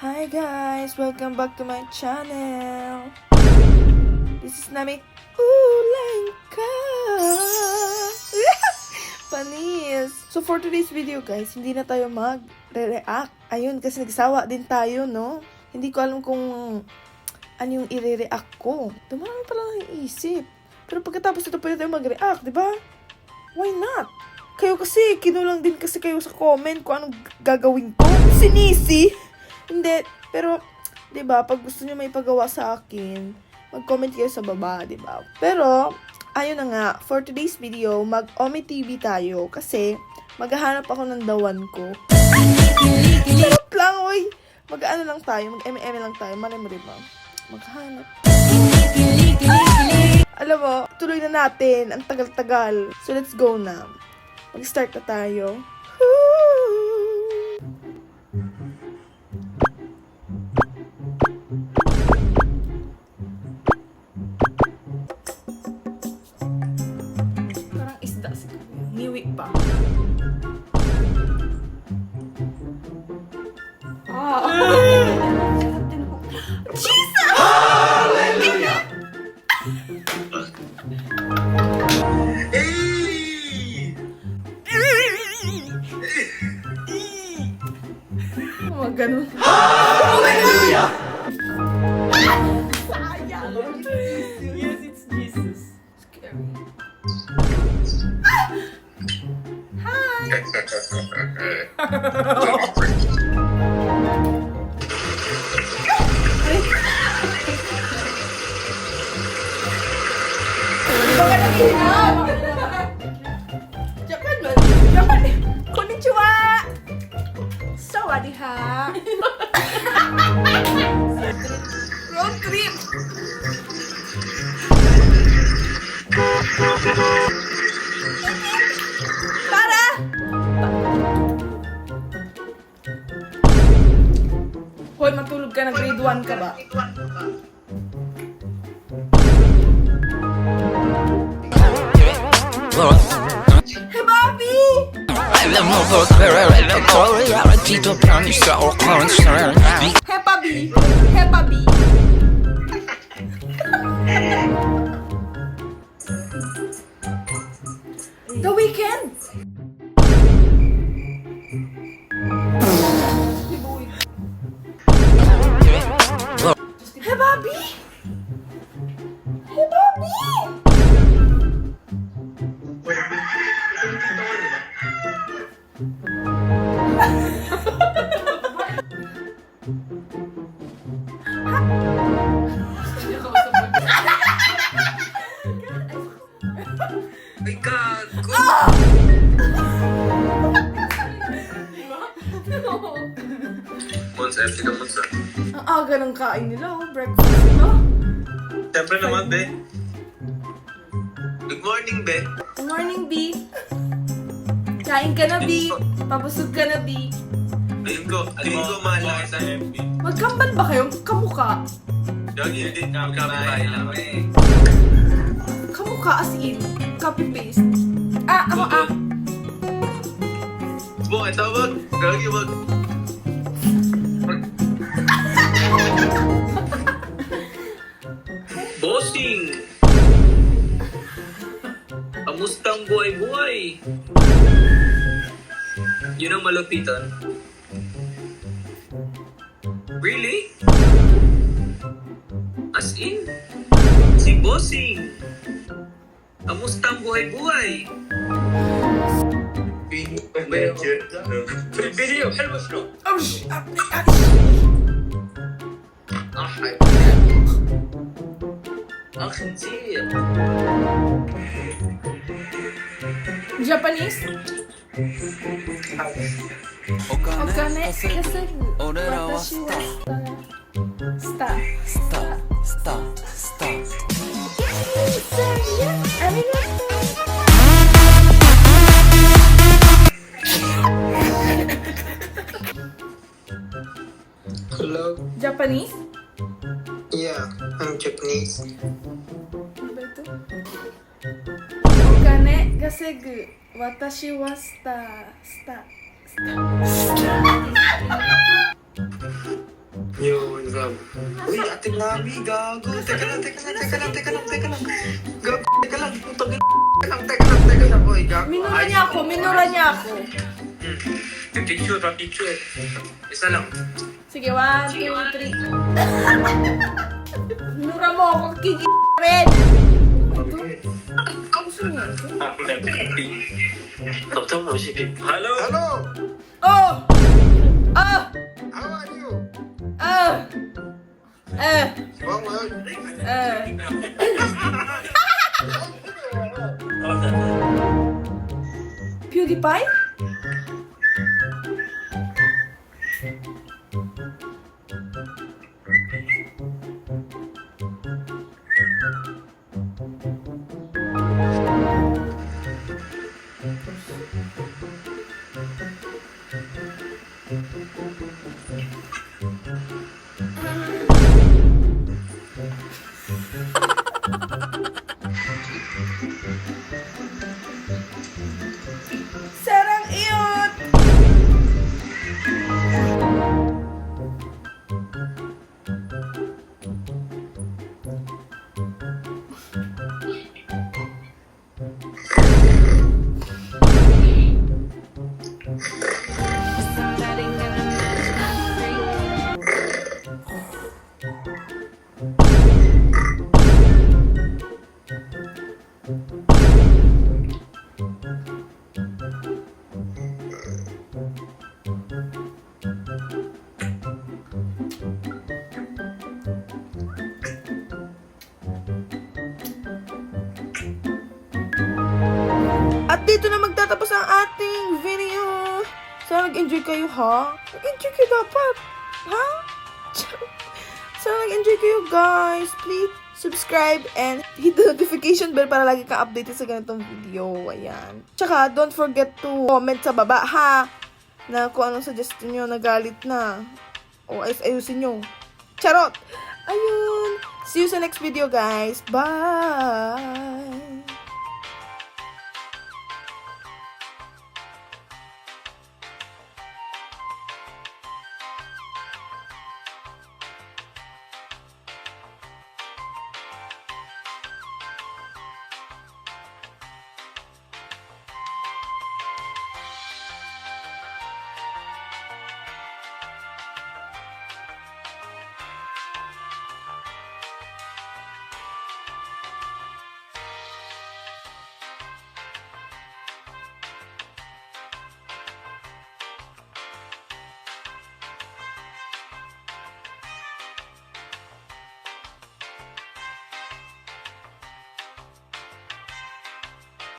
Hi guys! Welcome back to my channel! This is Nami Ulangka! Panis! So for today's video guys, hindi na tayo mag-react. Ayun, kasi nagsawa din tayo, no? Hindi ko alam kung ano yung i-react ko. Dumami pala naiisip. Pero pagkatapos ito pwede tayo mag-react, di ba? Why not? Kayo kasi, kinulang din kasi kayo sa comment kung anong gagawin ko. Sinisi! Hindi, pero, di ba, pag gusto niyo may pagawa sa akin, mag-comment kayo sa baba, di ba? Pero, ayun na nga, for today's video, mag-Omi TV tayo kasi maghahanap ako ng dawan ko. Sarap lang, oy! Mag-ano lang tayo, mag-M&M lang tayo, malay mo diba? Maghanap. Alam mo, tuloy na natin, ang tagal-tagal. So, let's go na. Mag-start na tayo. Parang isda siguro. Niwi pa. Jesus! Hallelujah! Oh, ganun. Hallelujah! Sayang! Yes, it's Jesus. Scary. Hi! Baka nakihinap! Japan ba? Japan! Konnichiwa! Sawadee ha! Road trip! Para! Hoy, matulog ka na, grade 1 ka ba? Hey, Bobby! Peppa B! Peppa B! The Weeknd! Hey, Bobby! Hey, Bobby! Ay, gago! Monsa, FC ka Monsa. Ang aga ng kain nila, oh. Breakfast, no? Siyempre naman, be. Good morning, be. Good morning, B. Kain ka na, B. Papusog ka na, B. Tingin ko malaki sa FB. Magkambal ba kayong kamukha? Yogi, hindi kami lang eh. Kamukha as in, copy-paste. Ah, ako ah. Bo, ito wag. Yogi, wag. Bossing! Kamustang buhay-buhay? Yun ang malupitan? Really? As in? Si Bossing! Kamustang buhay-buhay? فيديو حلو شنو؟ خنزير Japanese? Okane kasagu. Watashi wa star. Hello? Japanese? Yeah, I'm Japanese. Ano ba ito? Okane gasegu. Watashi wa star. Yo, what's up? Uy, ate Nabi, gago. Teka lang. Gago, teka lang. Putang ina. Teka lang. Uy, gago. Minura niya ako. Picture. Isa lang. Sige, 1, 2, 3. Minura mo ako, kiki rin. Gusto niya ito? Hello? Oh! Ah! How are you? Ah! Bang, man. PewDiePie? Sarang iyot! At dito na magtatapos ang ating video. Sana nag-enjoy kayo, ha? Nag-enjoy kayo dapat. Ha? Sana nag-enjoy kayo, guys. Please subscribe and hit the notification bell para lagi kang updated sa ganitong video. Ayan. Tsaka, don't forget to comment sa baba, ha? Na kung anong suggestion nyo, nagalit na. O ayusin nyo. Charot! Ayun. See you sa next video, guys. Bye!